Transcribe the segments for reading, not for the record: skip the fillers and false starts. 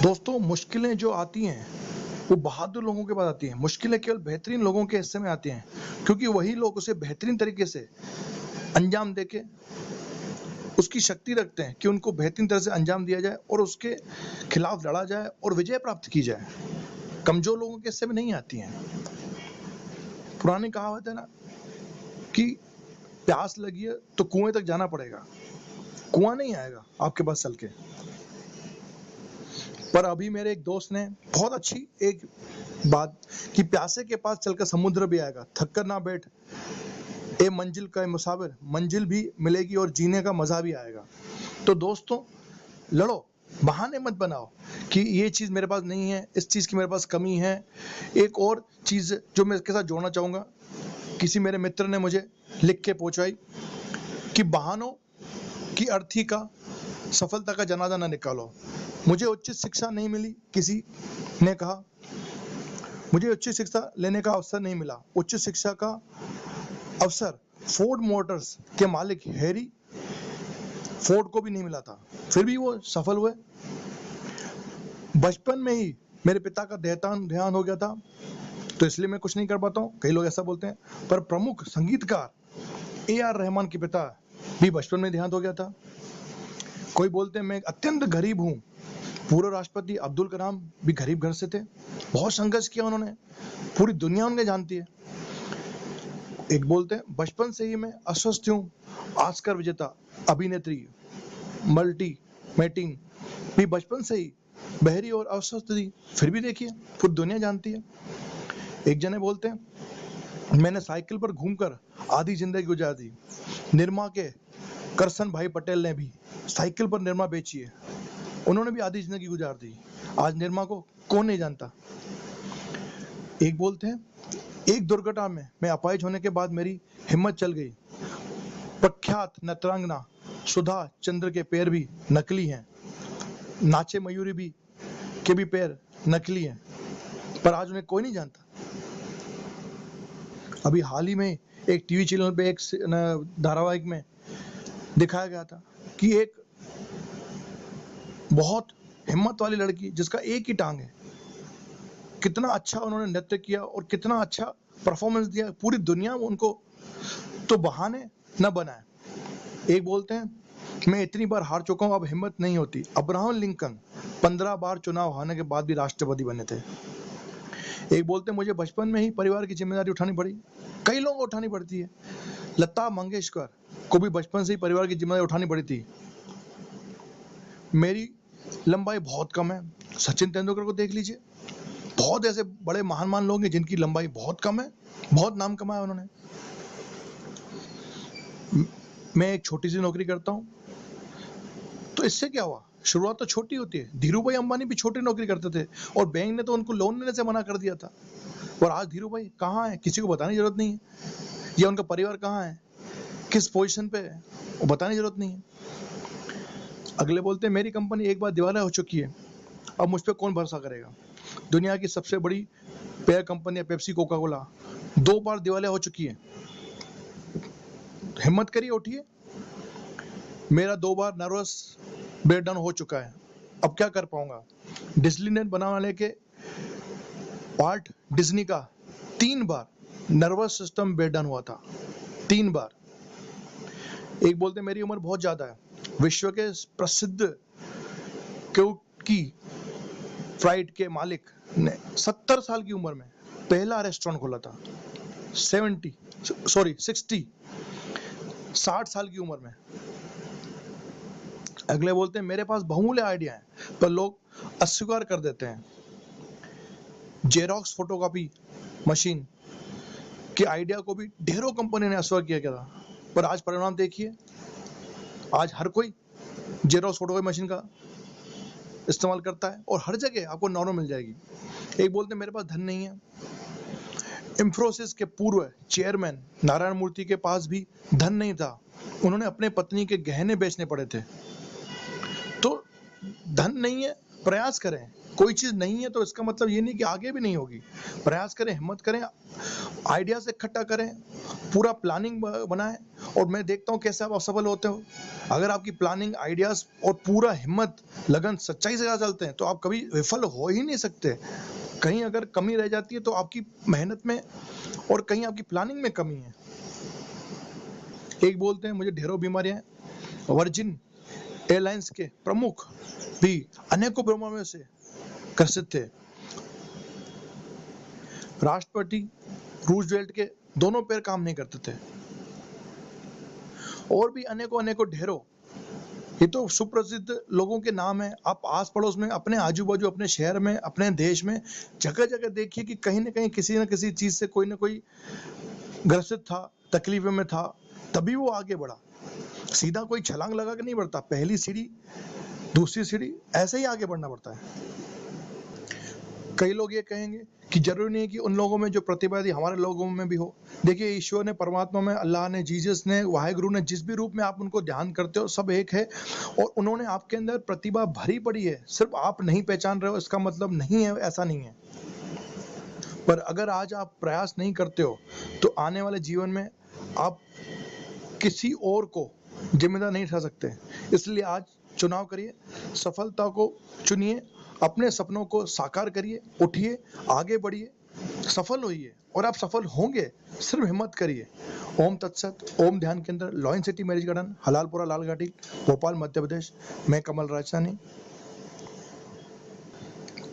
दोस्तों, मुश्किलें जो आती हैं वो बहादुर लोगों के पास आती हैं। मुश्किलें केवल बेहतरीन लोगों के हिस्से में आती हैं, क्योंकि वही लोग उसे बेहतरीन तरीके से अंजाम देके उसकी शक्ति रखते हैं कि उनको बेहतरीन तरह से अंजाम दिया जाए और उसके खिलाफ लड़ा जाए और विजय प्राप्त की जाए। कमजोर लोगों के हिस्से में नहीं आती हैं। पुरानी कहावत है ना कि प्यास लगी है तो कुएं तक जाना पड़ेगा, कुआं नहीं आएगा आपके पास चल के। पर अभी मेरे एक दोस्त ने बहुत अच्छी एक बात कि प्यासे के पास चलकर समुद्र भी आएगा, थक कर ना बैठ ए मंजिल का मुसाफिर, मंजिल भी मिलेगी और जीने का मजा भी आएगा। तो दोस्तों, लड़ो, बहाने मत बनाओ कि ये चीज मेरे पास नहीं है, इस चीज की मेरे पास कमी है। एक और चीज जो मैं इसके साथ जोड़ना चाहूंगा, किसी मेरे मित्र ने मुझे लिख के पहुंचाई कि बहानों की अर्थी का सफलता का जनाजा न निकालो। मुझे उच्च शिक्षा नहीं मिली, किसी ने कहा, मुझे उच्च शिक्षा लेने का अवसर नहीं मिला। उच्च शिक्षा का अवसर फोर्ड मोटर्स के मालिक हैरी फोर्ड को भी नहीं मिला था, फिर भी वो सफल हुए। बचपन में ही मेरे पिता का देहांत हो गया था, तो इसलिए मैं कुछ नहीं कर पाता हूँ, कई लोग ऐसा बोलते हैं। पर प्रमुख संगीतकार AR रहमान के पिता भी बचपन में देहांत हो गया था। कोई बोलते हैं मैं अत्यंत गरीब हूँ। पूर्व राष्ट्रपति अब्दुल कलाम भी गरीब घर से थे, बहुत संघर्ष किया उन्होंने, पूरी दुनिया उन्हें जानती है। एक बोलते हैं बचपन से ही मैं अस्वस्थ हूँ। ऑस्कर विजेता अभिनेत्री मल्टी मैटिंग भी बचपन से ही बहरी और अस्वस्थ थी, फिर भी देखिए पूरी दुनिया जानती है। एक जने बोलते हैं मैंने साइकिल पर घूमकर आधी जिंदगी गुजार दी। निरमा के करसन भाई पटेल ने भी साइकिल पर निरमा बेची है, उन्होंने भी आधी जिंदगी गुजार दी। आज निरमा को कौन नहीं जानता। एक बोलते हैं एक दुर्घटना में मैं अपाहिज होने के बाद मेरी हिम्मत चल गई। प्रख्यात नृत्यांगना सुधा चंद्र के पैर भी नकली हैं, नाचे मयूरी भी के भी पैर नकली हैं, पर आज उन्हें कोई नहीं जानता। अभी हाल ही में एक टीवी चैनल पे एक धारावाहिक में दिखाया गया था कि एक बहुत हिम्मत वाली लड़की जिसका एक ही टांग है, कितना अच्छा उन्होंने नृत्य किया और कितना अच्छा परफॉर्मेंस दिया, पूरी दुनिया में उनको तो बहाने न बनाए। एक बोलते हैं मैं इतनी बार हार चुका हूं, अब हिम्मत नहीं होती। अब्राहम लिंकन 15 बार चुनाव हारने के बाद भी राष्ट्रपति बने थे। एक बोलते हैं मुझे बचपन में ही परिवार की जिम्मेदारी उठानी पड़ी, कई लोगों को उठानी पड़ती है। लता मंगेशकर को भी बचपन से ही परिवार की जिम्मेदारी उठानी पड़ी थी। मेरी लंबाई बहुत कम है, सचिन तेंदुलकर को देख लीजिए, बहुत ऐसे बड़े महान लोग हैं जिनकी लंबाई बहुत कम है, बहुत नाम कमाया उन्होंने। मैं एक छोटी सी नौकरी करता हूँ, तो इससे क्या हुआ, शुरुआत तो छोटी होती है। धीरू भाई अंबानी भी छोटी नौकरी करते थे और बैंक ने तो उनको लोन लेने से मना कर दिया था। और आज धीरू भाई कहाँ है, किसी को बताने की जरूरत नहीं है, या उनका परिवार कहाँ है, किस पोजीशन पे है, वो बताने की जरूरत नहीं है। अगले बोलते हैं मेरी कंपनी एक बार दिवालिया हो चुकी है, अब मुझ पर कौन भरोसा करेगा। दुनिया की सबसे बड़ी पेय कंपनी है पेप्सी कोका कोला, 2 बार दिवालिया हो चुकी है। हिम्मत करिए, उठिए। मेरा 2 बार नर्वस ब्रेकडाउन हो चुका है, अब क्या कर पाऊंगा। डिज्नीलैंड बनाने के पार्ट डिज्नी का 3 बार नर्वस सिस्टम ब्रेकडाउन हुआ था, 3 बार। एक बोलते मेरी उम्र बहुत ज्यादा है। विश्व के प्रसिद्ध की फ्लाइट के मालिक ने 70 साल की उम्र में पहला रेस्टोरेंट खोला था। 60 साल की उम्र में। अगले बोलते हैं मेरे पास बहुमूल्य आइडिया है, पर लोग अस्वीकार कर देते हैं। जेरोक्स फोटोकॉपी मशीन के आइडिया को भी ढेरों कंपनी ने अस्वीकार किया गया था, पर आज परिणाम देखिए, आज हर कोई जेरोक्स फोटोकॉपी मशीन का इस्तेमाल करता है और हर जगह आपको नॉर्मल मिल जाएगी। एक बोलते मेरे पास धन नहीं है। इंफ्रोसिस के पूर्व चेयरमैन नारायण मूर्ति के पास भी धन नहीं था, उन्होंने अपने पत्नी के गहने बेचने पड़े थे। तो धन नहीं है, प्रयास करें, कोई चीज नहीं है तो इसका मतलब ये नहीं कि आगे भी नहीं होगी। प्रयास करें, हिम्मत करें, आइडियाज इकट्ठा करें, पूरा प्लानिंग बनाएं, और मैं देखता हूँ कैसे आप असफल होते हो। अगर आपकी प्लानिंग, आइडियाज और पूरा हिम्मत, लगन, सच्चाई से चलते हैं तो आप कभी विफल हो ही नहीं सकते। कहीं अगर कमी रह जाती है तो आपकी मेहनत में और कहीं आपकी प्लानिंग में कमी है। एक बोलते हैं मुझे ढेरों बीमारियां हैं। वर्जिन एयरलाइंस के प्रमुख भी अनेकों बीमारियों से ग्रसित थे। राष्ट्रपति रूजवेल्ट के दोनों पैर काम नहीं करते थे, और भी अनेकों अनेकों ढेरों। ये तो सुप्रसिद्ध लोगों के नाम है। आप आस पड़ोस में, अपने आजू बाजू, अपने शहर में, अपने देश में जगह जगह देखिए कि कहीं ना कहीं किसी न किसी चीज से कोई ना कोई ग्रसित था, तकलीफ में था, तभी वो आगे बढ़ा। सीधा कोई छलांग लगा के नहीं बढ़ता, पहली सीढ़ी, दूसरी सीढ़ी, ऐसे ही आगे बढ़ना पड़ता है। कई लोग ये कहेंगे कि जरूरी नहीं कि उन लोगों में जो प्रतिभा थी हमारे लोगों में भी हो। देखिए, ईश्वर ने, परमात्मा में, अल्लाह ने, जीसस ने, वाहेगुरु ने, जिस भी रूप में आप उनको ध्यान करते हो, सब एक है, और उन्होंने आपके अंदर प्रतिभा भरी पड़ी है। सिर्फ आप नहीं पहचान रहे हो इसका मतलब नहीं है, ऐसा नहीं है। पर अगर आज आप प्रयास नहीं करते हो तो आने वाले जीवन में आप किसी और को जिम्मेदार नहीं ठहरा सकते। इसलिए आज चुनाव करिए, सफलता को चुनिए, अपने सपनों को साकार करिए, उठिए, आगे बढ़िए, सफल होइए, और आप सफल होंगे। सिर्फ हिम्मत करिए। ओम तत्सत। Om Dhyan Kendra, lion city marriage garden, Halalpura, Lalghati, Bhopal, Madhya Pradesh. मैं कमल राजसानी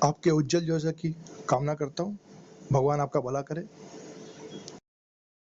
आपके उज्जवल भविष्य की कामना करता हूँ। भगवान आपका भला करे।